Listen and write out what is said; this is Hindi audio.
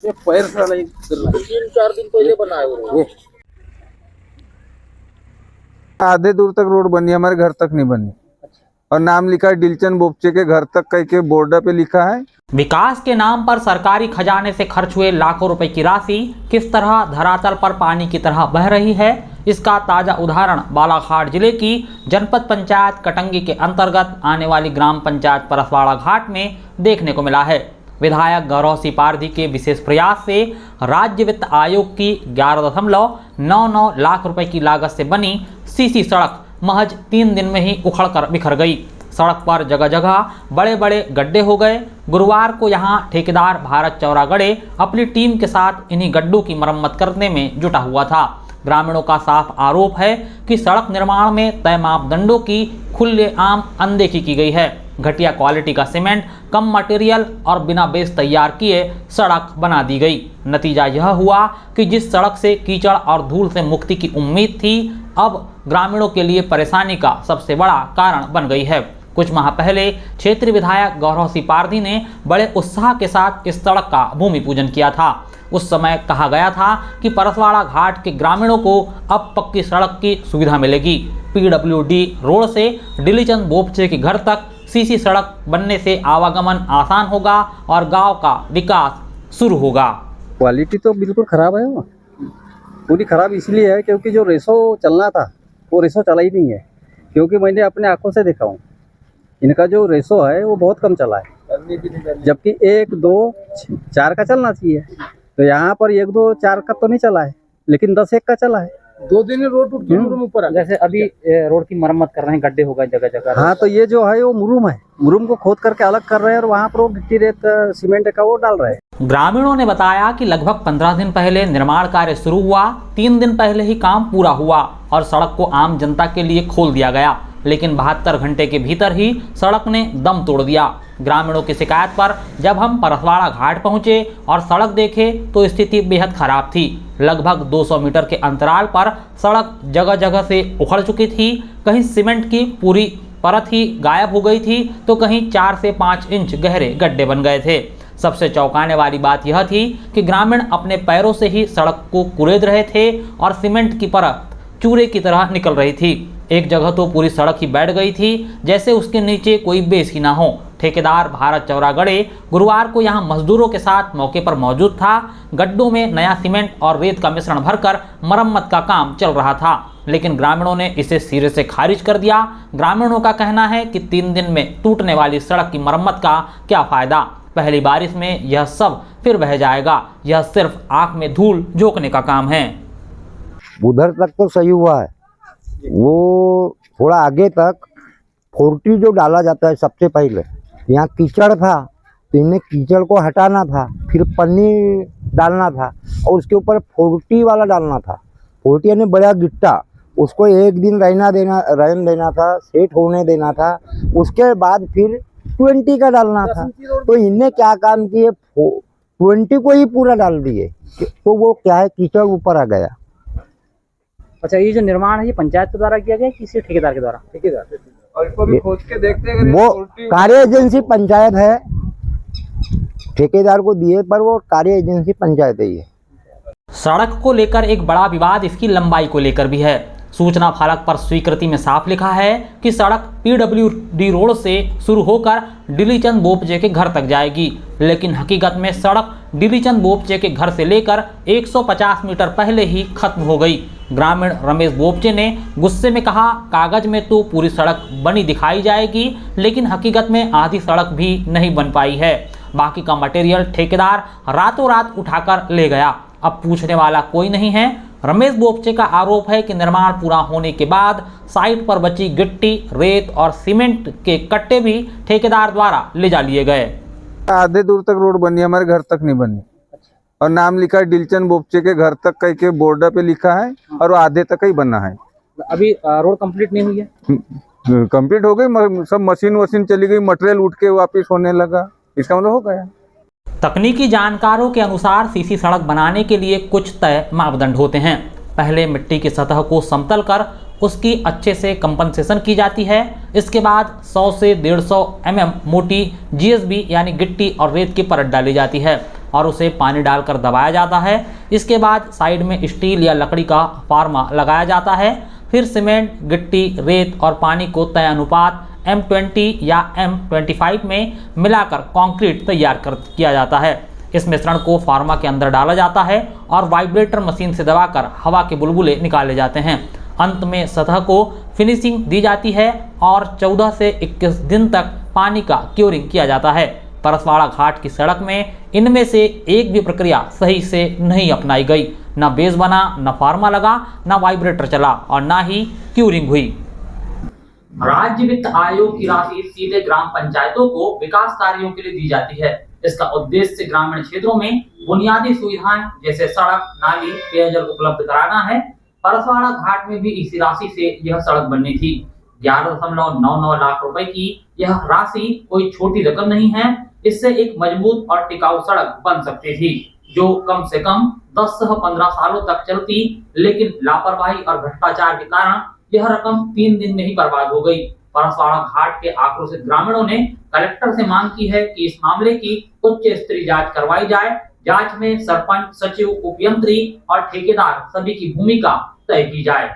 ये पैर से नहीं गिर रहा है। 3-4 दिन पहले बना है वो रोड। आधे दूर तक रोड बनी है, हमारे घर तक नहीं बनी। और नाम लिखा है दिलचंद बोपचे के घर तक कह के बॉर्डर पे लिखा है। विकास के नाम पर सरकारी खजाने से खर्च हुए लाखों रुपए की राशि किस तरह धरातल पर पानी की तरह बह रही है, इसका ताजा उदाहरण बालाघाट जिले की जनपद पंचायत कटंगी के अंतर्गत आने वाली ग्राम पंचायत परसवाड़ा घाट में देखने को मिला है। विधायक गौरव सिंह पारधी के विशेष प्रयास से राज्य वित्त आयोग की 11.99 लाख रुपए की लागत से बनी सीसी सड़क महज 3 दिन में ही उखड़कर बिखर गई। सड़क पर जगह जगह बड़े बड़े गड्ढे हो गए। गुरुवार को यहां ठेकेदार भारत चौरागड़े अपनी टीम के साथ इन्हीं गड्ढों की मरम्मत करने में जुटा हुआ था। ग्रामीणों का साफ आरोप है कि सड़क निर्माण में तय मापदंडों की खुलेआम अनदेखी की गई है। घटिया क्वालिटी का सीमेंट, कम मटेरियल और बिना बेस तैयार किए सड़क बना दी गई। नतीजा यह हुआ कि जिस सड़क से कीचड़ और धूल से मुक्ति की उम्मीद थी, अब ग्रामीणों के लिए परेशानी का सबसे बड़ा कारण बन गई है। कुछ माह पहले क्षेत्रीय विधायक गौरव सिंह पारधी ने बड़े उत्साह के साथ इस सड़क का भूमि पूजन किया था। उस समय कहा गया था कि परसवाड़ा घाट के ग्रामीणों को अब पक्की सड़क की सुविधा मिलेगी। पीडब्ल्यूडी रोड से दिलीचंद बोपचे के घर तक सीसी सड़क बनने से आवागमन आसान होगा और गांव का विकास शुरू होगा। क्वालिटी तो बिल्कुल खराब है, वो पूरी खराब इसलिए है क्योंकि जो रेसो चलना था वो रेसो चला ही नहीं है। क्योंकि मैंने अपने आंखों से देखा हूँ, इनका जो रेसो है वो बहुत कम चला है, जबकि 1, 2, 4 का चलना चाहिए। तो यहाँ पर 1, 2, 4 का तो नहीं चला है, लेकिन 10, 1 का चला है। 2 दिन में रोड टूट गया ऊपर आ गया। जैसे अभी रोड की मरम्मत कर रहे हैं, गड्ढे हो गए जगह जगह। हाँ, तो ये जो है वो मुरुम है, मुरुम को खोद करके अलग कर रहे हैं और वहाँ पर वो गिट्टी रेत सीमेंट का वो डाल रहे हैं। ग्रामीणों ने बताया कि लगभग 15 दिन पहले निर्माण कार्य शुरू हुआ, 3 दिन पहले ही काम पूरा हुआ और सड़क को आम जनता के लिए खोल दिया गया, लेकिन 72 घंटे के भीतर ही सड़क ने दम तोड़ दिया। ग्रामीणों की शिकायत पर जब हम परसवाड़ा घाट पहुंचे और सड़क देखे तो स्थिति बेहद खराब थी। लगभग 200 मीटर के अंतराल पर सड़क जगह जगह से उखड़ चुकी थी। कहीं सीमेंट की पूरी परत ही गायब हो गई थी तो कहीं 4 से 5 इंच गहरे गड्ढे बन गए थे। सबसे चौंकाने वाली बात यह थी कि ग्रामीण अपने पैरों से ही सड़क को कुरेद रहे थे और सीमेंट की परत चूरे की तरह निकल रही थी। एक जगह तो पूरी सड़क ही बैठ गई थी, जैसे उसके नीचे कोई बेस ही ना हो। ठेकेदार भारत चौरागड़े गुरुवार को यहां मजदूरों के साथ मौके पर मौजूद था। गड्ढों में नया सीमेंट और रेत का मिश्रण भरकर मरम्मत का काम चल रहा था, लेकिन ग्रामीणों ने इसे सिरे से खारिज कर दिया। ग्रामीणों का कहना है कि 3 दिन में टूटने वाली सड़क की मरम्मत का क्या फायदा, पहली बारिश में यह सब फिर बह जाएगा। यह सिर्फ आंख में धूल झोंकने का काम है। उधर तक तो सही हुआ है, वो थोड़ा आगे तक 40 जो डाला जाता है सबसे पहले, यहाँ कीचड़ था तो इन्हें कीचड़ को हटाना था, फिर पन्नी डालना था और उसके ऊपर 40 वाला डालना था। 40 यानी बड़ा गिट्टा, उसको 1 दिन रहने देना था, सेट होने देना था, उसके बाद फिर 20 का डालना था। तो इनने क्या काम किए, 20 को ही पूरा डाल दिए, तो वो क्या है कीचड़ ऊपर आ गया। अच्छा, ये जो निर्माण है ये पंचायत के द्वारा किया गया किसी ठेकेदार के द्वारा? ठेकेदार और इसको भी खोद के देखते हैं, वो कार्य एजेंसी पंचायत है, ठेकेदार को दिए पर वो कार्य एजेंसी पंचायत है। ये सड़क को लेकर एक बड़ा विवाद इसकी लंबाई को लेकर भी है। सूचना फलक पर स्वीकृति में साफ लिखा है कि सड़क पीडब्ल्यूडी रोड से शुरू होकर दिलीचंद बोपचे के घर तक जाएगी, लेकिन हकीकत में सड़क दिलीचंद बोपचे के घर से लेकर 150 मीटर पहले ही खत्म हो गई। ग्रामीण रमेश बोपचे ने गुस्से में कहा, कागज में तो पूरी सड़क बनी दिखाई जाएगी, लेकिन हकीकत में आधी सड़क भी नहीं बन पाई है। बाकी का मटेरियल ठेकेदार रातों रात उठाकर ले गया। अब पूछने वाला कोई नहीं है। रमेश बोपचे का आरोप है कि निर्माण पूरा होने के बाद साइट पर बची गिट्टी, रेत और सीमेंट के कट्टे भी ठेकेदार द्वारा ले जा लिए गए। आधे दूर तक रोड बनी है, हमारे घर तक नहीं बनी। और नाम लिखा है दिलचंद बोपचे के घर तक कह के बॉर्डर पे लिखा है और वो आधे तक ही बना है। अभी रोड कंप्लीट नहीं हुई है? कंप्लीट हो गई, सब मशीन चली गई, मटेरियल उठ के वापिस होने लगा, इसका मतलब हो गया। तकनीकी जानकारों के अनुसार सीसी सड़क बनाने के लिए कुछ तय मापदंड होते हैं। पहले मिट्टी की सतह को समतल कर उसकी अच्छे से कंपनसेशन की जाती है। इसके बाद 100 से 150 mm मोटी GSB यानी गिट्टी और रेत की परत डाली जाती है। और उसे पानी डालकर दबाया जाता है। इसके बाद साइड में स्टील या लकड़ी का फार्मा लगाया जाता है। फिर सीमेंट, गिट्टी, रेत और पानी को तय अनुपात M20 या M25 में मिलाकर कंक्रीट तैयार किया जाता है। इस मिश्रण को फार्मा के अंदर डाला जाता है और वाइब्रेटर मशीन से दबाकर हवा के बुलबुले निकाले जाते हैं। अंत में सतह को फिनिशिंग दी जाती है और 14 से 21 दिन तक पानी का क्योरिंग किया जाता है। परसवाड़ा घाट की सड़क में इनमें से एक भी प्रक्रिया सही से नहीं अपनाई गई। न बेस बना, न फार्मा लगा, न वाइब्रेटर चला और न ही क्यूरिंग हुई। राज्य वित्त आयोग की राशि सीधे ग्राम पंचायतों को विकास कार्यों के लिए दी जाती है। इसका उद्देश्य ग्रामीण क्षेत्रों में बुनियादी सुविधाएं जैसे सड़क, नाली, पेयजल उपलब्ध कराना है। परसवाड़ा घाट में भी इसी राशि से यह सड़क बननी थी। 11.99 लाख रुपए की यह राशि कोई छोटी रकम नहीं है। इससे एक मजबूत और टिकाऊ सड़क बन सकती थी जो कम से कम 10 से 15 सालों तक चलती, लेकिन लापरवाही और भ्रष्टाचार के कारण यह रकम 3 दिन में ही बर्बाद हो गई। परसवाड़ा घाट के आक्रोशित ग्रामीणों ने कलेक्टर से मांग की है कि इस मामले की उच्च स्तरीय जांच करवाई जाए। जांच में सरपंच, सचिव, उपयंत्री और ठेकेदार सभी की भूमिका तय की जाए।